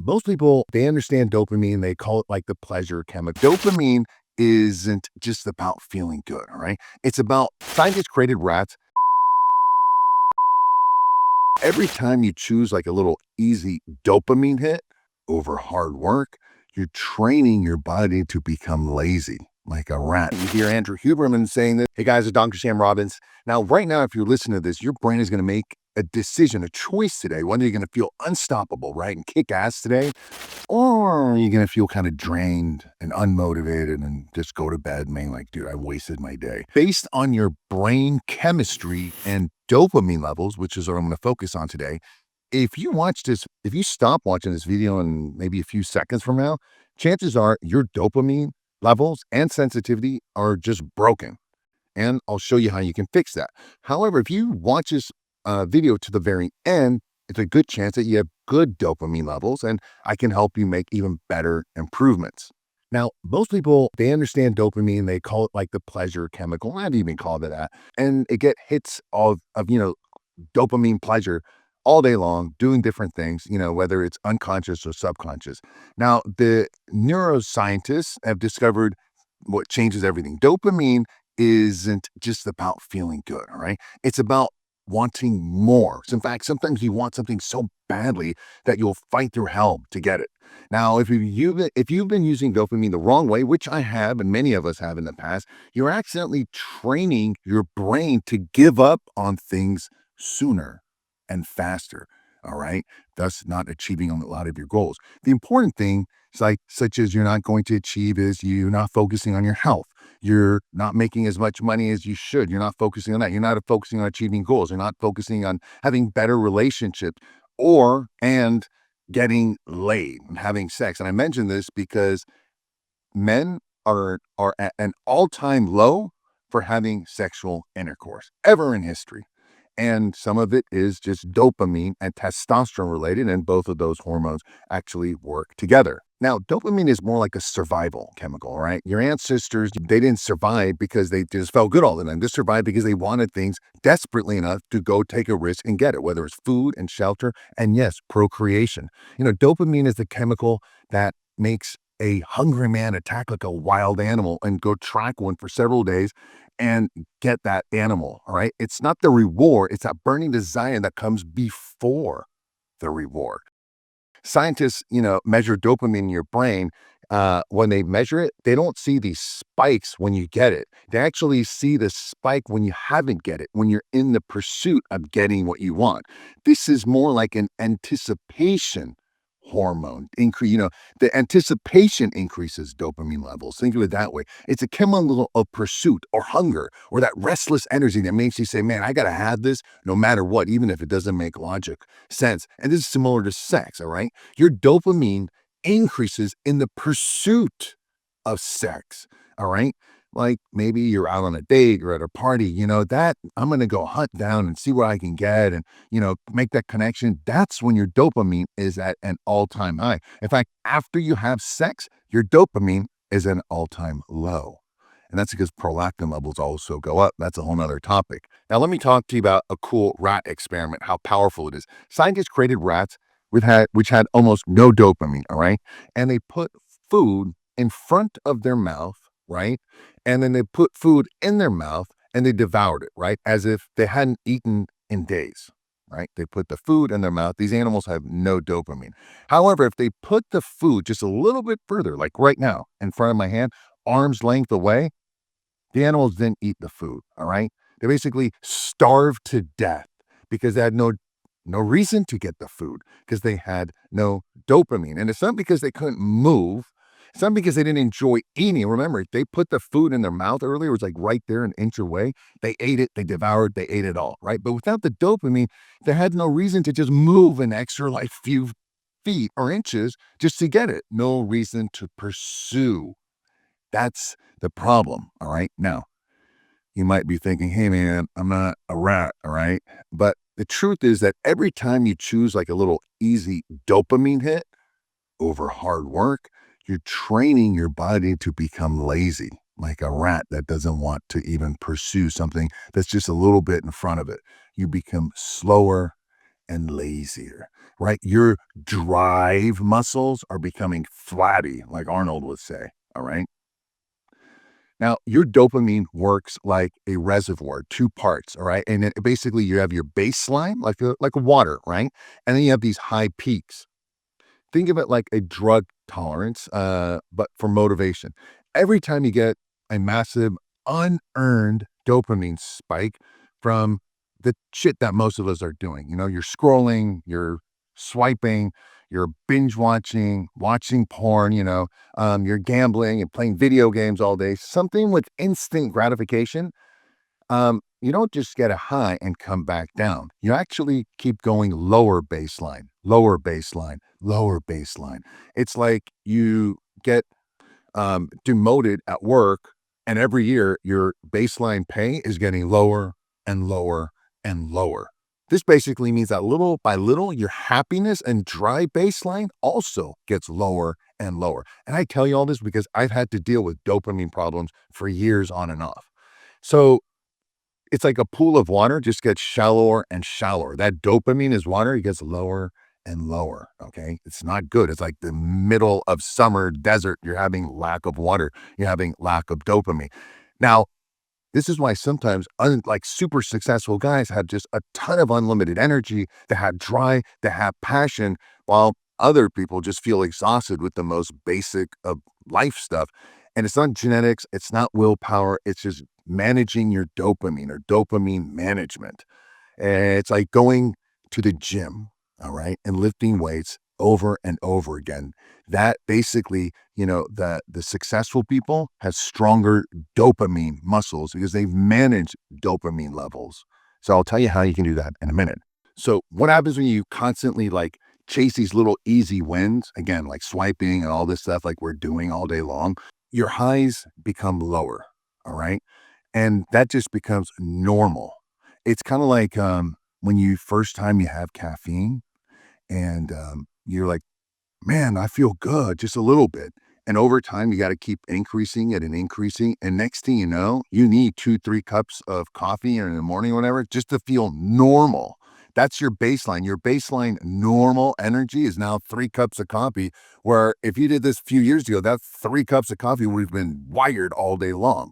Most people, they understand dopamine. They call it like the pleasure chemical. Dopamine isn't just about feeling good, all right? It's about scientists created rats. Every time you choose like a little easy dopamine hit over hard work, you're training your body to become lazy, like a rat. You hear Andrew Huberman saying that, hey guys, it's Dr. Sam Robbins. Now, right now, if you're listening to this, your brain is going to make a decision, a choice today. Whether you're going to feel unstoppable, right, and kick ass today, or you're going to feel kind of drained and unmotivated and just go to bed and being like, dude, I wasted my day. Based on your brain chemistry and dopamine levels, which is what I'm going to focus on today, if you stop watching this video in maybe a few seconds from now, chances are your dopamine levels and sensitivity are just broken. And I'll show you how you can fix that. However, if you watch this video to the very end, it's a good chance that you have good dopamine levels, and I can help you make even better improvements. Now, most people, they understand dopamine. They call it like the pleasure chemical. I've even called it that. And it get hits of dopamine pleasure all day long, doing different things, whether it's unconscious or subconscious. Now, the neuroscientists have discovered what changes everything. Dopamine isn't just about feeling good, all right? It's about wanting more. So in fact, sometimes you want something so badly that you'll fight through hell to get it. Now, if you've been using dopamine the wrong way, which I have and many of us have in the past, you're accidentally training your brain to give up on things sooner and faster, all right? Thus not achieving a lot of your goals. The important thing, such as you're not going to achieve, is you're not focusing on your health. You're not making as much money as you should. You're not focusing on that. You're not focusing on achieving goals. You're not focusing on having better relationships and getting laid and having sex. And I mention this because men are at an all-time low for having sexual intercourse ever in history. And some of it is just dopamine and testosterone related, and both of those hormones actually work together. Now, dopamine is more like a survival chemical, right? Your ancestors, they didn't survive because they just felt good all the time. They survived because they wanted things desperately enough to go take a risk and get it, whether it's food and shelter, and yes, procreation. Dopamine is the chemical that makes a hungry man attack like a wild animal and go track one for several days and get that animal, all right? It's not the reward, it's that burning desire that comes before the reward. Scientists, measure dopamine in your brain. When they measure it, they don't see these spikes when you get it. They actually see the spike when you haven't get it, when you're in the pursuit of getting what you want. This is more like an anticipation hormone increase. The anticipation increases dopamine levels. Think of it that way. It's a chemical of pursuit or hunger or that restless energy that makes you say, man, I got to have this no matter what, even if it doesn't make logic sense. And this is similar to sex, all right? Your dopamine increases in the pursuit of sex, all right? Like maybe you're out on a date or at a party, that I'm going to go hunt down and see what I can get and, make that connection. That's when your dopamine is at an all-time high. In fact, after you have sex, your dopamine is an all-time low. And that's because prolactin levels also go up. That's a whole nother topic. Now, let me talk to you about a cool rat experiment, how powerful it is. Scientists created rats which had almost no dopamine, all right? And they put food in front of their mouth, right? And then they put food in their mouth and they devoured it, right? As if they hadn't eaten in days, right? They put the food in their mouth. These animals have no dopamine. However, if they put the food just a little bit further, like right now in front of my hand, arm's length away, the animals didn't eat the food, all right? They basically starved to death because they had no reason to get the food because they had no dopamine. And it's not because they couldn't move. It's not because they didn't enjoy eating. Remember, they put the food in their mouth earlier. It was like right there an inch away. They ate it, they devoured, they ate it all, right? But without the dopamine, they had no reason to just move an extra like few feet or inches just to get it. No reason to pursue. That's the problem, all right? Now, you might be thinking, hey man, I'm not a rat, all right? But the truth is that every time you choose like a little easy dopamine hit over hard work, you're training your body to become lazy, like a rat that doesn't want to even pursue something that's just a little bit in front of it. You become slower and lazier, right? Your drive muscles are becoming flabby, like Arnold would say. All right. Now, your dopamine works like a reservoir, two parts. All right. And basically, you have your baseline, like a water, right? And then you have these high peaks. Think of it like a drug tolerance, but for motivation. Every time you get a massive unearned dopamine spike from the shit that most of us are doing, you're scrolling, you're swiping, you're binge watching, watching porn, you're gambling and playing video games all day, something with instant gratification. You don't just get a high and come back down. You actually keep going lower baseline, lower baseline, lower baseline. It's like you get demoted at work, and every year your baseline pay is getting lower and lower and lower. This basically means that little by little, your happiness and drive baseline also gets lower and lower. And I tell you all this because I've had to deal with dopamine problems for years on and off. So it's like a pool of water just gets shallower and shallower. That dopamine is water, it gets lower and lower, okay? It's not good. It's like the middle of summer desert. You're having lack of water. You're having lack of dopamine. Now, this is why sometimes like super successful guys have just a ton of unlimited energy, they have drive, they have passion, while other people just feel exhausted with the most basic of life stuff. And it's not genetics, it's not willpower, it's just managing your dopamine or dopamine management. It's like going to the gym, all right, and lifting weights over and over again. That basically, the successful people have stronger dopamine muscles because they've managed dopamine levels. So I'll tell you how you can do that in a minute. So what happens when you constantly like chase these little easy wins, again, like swiping and all this stuff like we're doing all day long, your highs become lower, all right? And that just becomes normal. It's kinda like, when you first time you have caffeine and, you're like, "Man, I feel good, just a little bit." And over time, you gotta keep increasing it and increasing, and next thing you know, you need 2, 3 cups of coffee in the morning or whatever just to feel normal. That's your baseline. Your baseline normal energy is now 3 cups of coffee, where if you did this a few years ago, that 3 cups of coffee would've been wired all day long.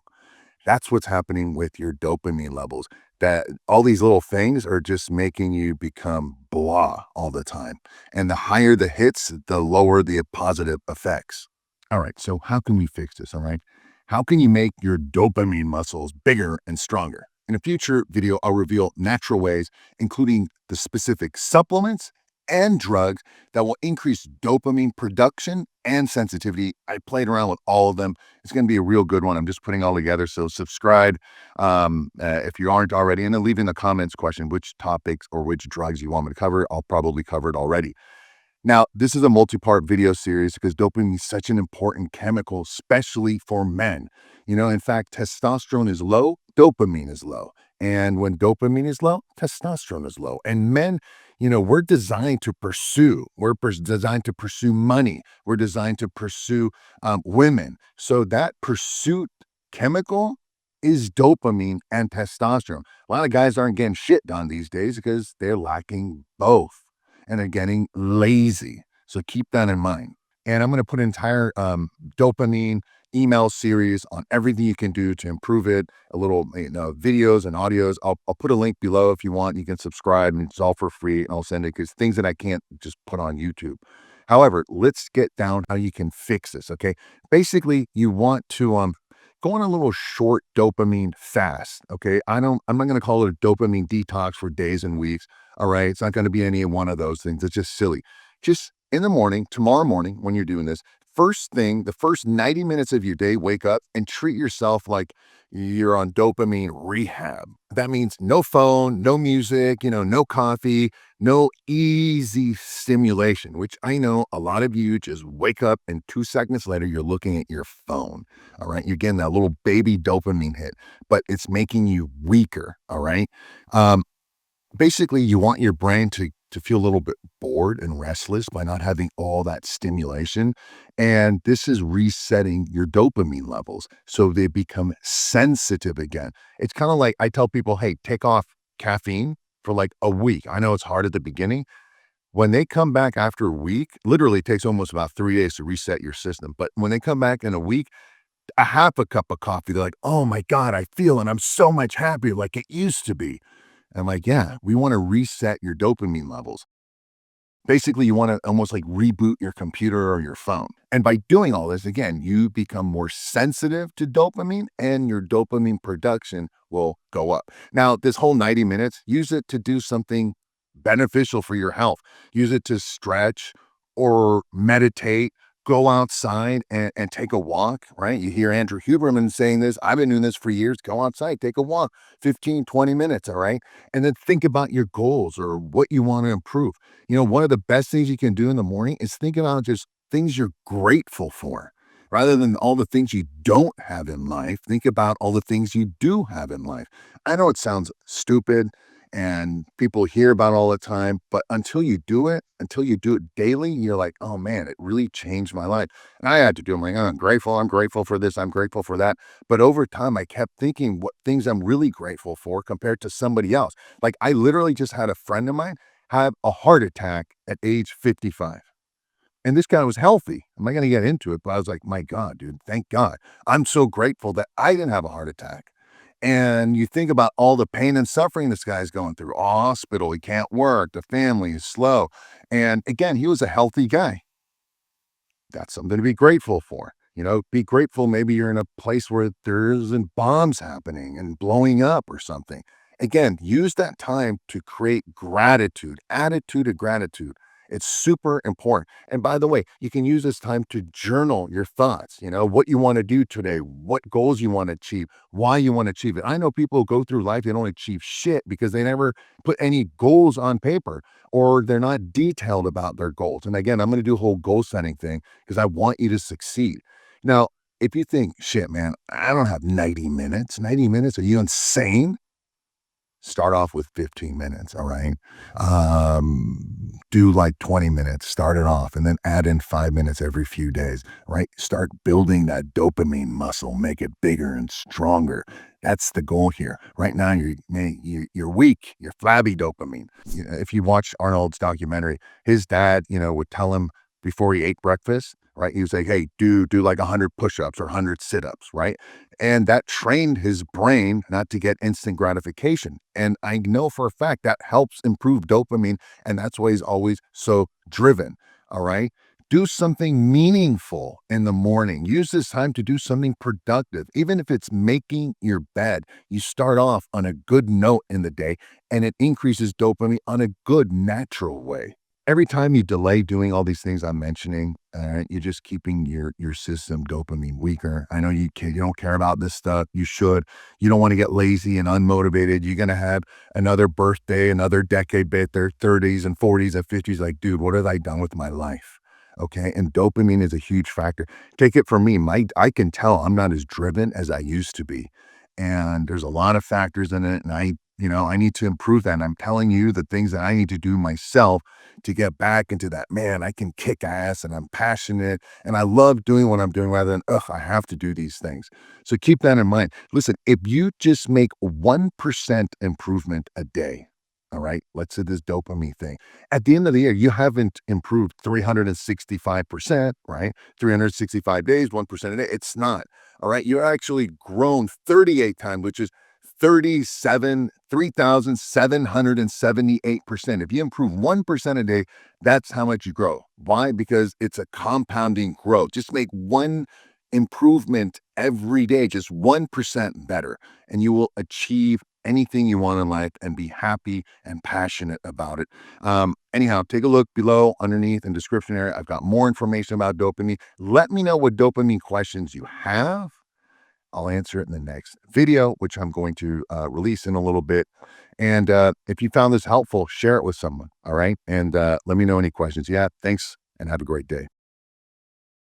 That's what's happening with your dopamine levels. That all these little things are just making you become blah all the time. And the higher the hits, the lower the positive effects. All right, so how can we fix this? All right. How can you make your dopamine muscles bigger and stronger? In a future video, I'll reveal natural ways, including the specific supplements and drugs that will increase dopamine production and sensitivity. I played around with all of them. It's going to be a real good one. I'm just putting all together. So subscribe if you aren't already, and then leave in the comments question which topics or which drugs you want me to cover. I'll probably cover it already. Now, this is a multi-part video series because dopamine is such an important chemical, especially for men. In fact, testosterone is low, dopamine is low. And when dopamine is low, testosterone is low. And men, we're designed to pursue. Designed to pursue money. We're designed to pursue women. So that pursuit chemical is dopamine and testosterone. A lot of guys aren't getting shit done these days because they're lacking both and they're getting lazy. So keep that in mind. And I'm going to put an entire dopamine email series on everything you can do to improve it, a little videos and audios. I'll put a link below if you want. You can subscribe and it's all for free. And I'll send it because things that I can't just put on YouTube. However, let's get down how you can fix this. Okay. Basically, you want to go on a little short dopamine fast. Okay. I'm not going to call it a dopamine detox for days and weeks. All right. It's not going to be any one of those things. It's just silly. Just in the morning, tomorrow morning, when you're doing this, first thing, the first 90 minutes of your day, wake up and treat yourself like you're on dopamine rehab. That means no phone, no music, no coffee, no easy stimulation, which I know a lot of you just wake up and 2 seconds later, you're looking at your phone. All right. You're getting that little baby dopamine hit, but it's making you weaker. All right. Um, Basically, you want your brain to feel a little bit bored and restless by not having all that stimulation. And this is resetting your dopamine levels so they become sensitive again. It's kind of like I tell people, hey, take off caffeine for like a week. I know it's hard at the beginning, When they come back after a week, literally it takes almost about 3 days to reset your system, but when they come back in a week, a half a cup of coffee, they're like, "Oh my god, I feel and I'm so much happier like it used to be." I'm like, "Yeah, we wanna reset your dopamine levels." Basically, you wanna almost like reboot your computer or your phone. And by doing all this, again, you become more sensitive to dopamine and your dopamine production will go up. Now, this whole 90 minutes, use it to do something beneficial for your health. Use it to stretch or meditate, go outside and take a walk, right? You hear Andrew Huberman saying this. I've been doing this for years. Go outside, take a walk, 15, 20 minutes, all right? And then think about your goals or what you want to improve. One of the best things you can do in the morning is think about just things you're grateful for. Rather than all the things you don't have in life, think about all the things you do have in life. I know it sounds stupid and people hear about it all the time, but until you do it daily, you're like, oh man, it really changed my life. And I had to do. I'm like, oh, I'm grateful for this, I'm grateful for that. But over time, I kept thinking what things I'm really grateful for compared to somebody else. Like I literally just had a friend of mine have a heart attack at age 55. And this guy was healthy. I'm not gonna get into it, but I was like, "My God, dude, thank God. I'm so grateful that I didn't have a heart attack." And you think about all the pain and suffering this guy's going through. Hospital, he can't work, the family is slow. And again, he was a healthy guy. That's something to be grateful for. Be grateful maybe you're in a place where there isn't bombs happening and blowing up or something. Again, use that time to create gratitude, attitude of gratitude. It's super important. And by the way, you can use this time to journal your thoughts, what you want to do today, what goals you want to achieve, why you want to achieve it. I know people go through life, they don't achieve shit because they never put any goals on paper or they're not detailed about their goals. And again, I'm going to do a whole goal setting thing because I want you to succeed. Now, if you think, shit, man, I don't have 90 minutes. 90 minutes? Are you insane? Start off with 15 minutes, all right? Do like 20 minutes, start it off, and then add in 5 minutes every few days, right? Start building that dopamine muscle, make it bigger and stronger. That's the goal here. Right now, you're weak, you're flabby dopamine. If you watch Arnold's documentary, his dad, would tell him before he ate breakfast, right? He was like, hey, do like 100 push-ups or 100 sit-ups, right? And that trained his brain not to get instant gratification. And I know for a fact that helps improve dopamine. And that's why he's always so driven. All right. Do something meaningful in the morning. Use this time to do something productive. Even if it's making your bed, you start off on a good note in the day and it increases dopamine on a good, natural way. Every time you delay doing all these things I'm mentioning, you're just keeping your system dopamine weaker. I know you don't care about this stuff. You should. You don't want to get lazy and unmotivated. You're gonna have another birthday, another decade bit, their 30s and 40s and 50s. Like, dude, what have I done with my life? Okay, and dopamine is a huge factor. Take it from me. I can tell I'm not as driven as I used to be, and there's a lot of factors in it. And I need to improve that. And I'm telling you the things that I need to do myself to get back into that, man, I can kick ass and I'm passionate and I love doing what I'm doing rather than, ugh, I have to do these things. So keep that in mind. Listen, if you just make 1% improvement a day, all right, let's say this dopamine thing, at the end of the year, you haven't improved 365%, right? 365 days, 1% a day. It's not. All right. You're actually grown 38 times, which is 3,778%. If you improve 1% a day, that's how much you grow. Why? Because it's a compounding growth. Just make one improvement every day, just 1% better, and you will achieve anything you want in life and be happy and passionate about it. Anyhow, take a look below, underneath in the description area. I've got more information about dopamine. Let me know what dopamine questions you have. I'll answer it in the next video, which I'm going to release in a little bit. And if you found this helpful, share it with someone. All right. And let me know any questions you have. Thanks and have a great day.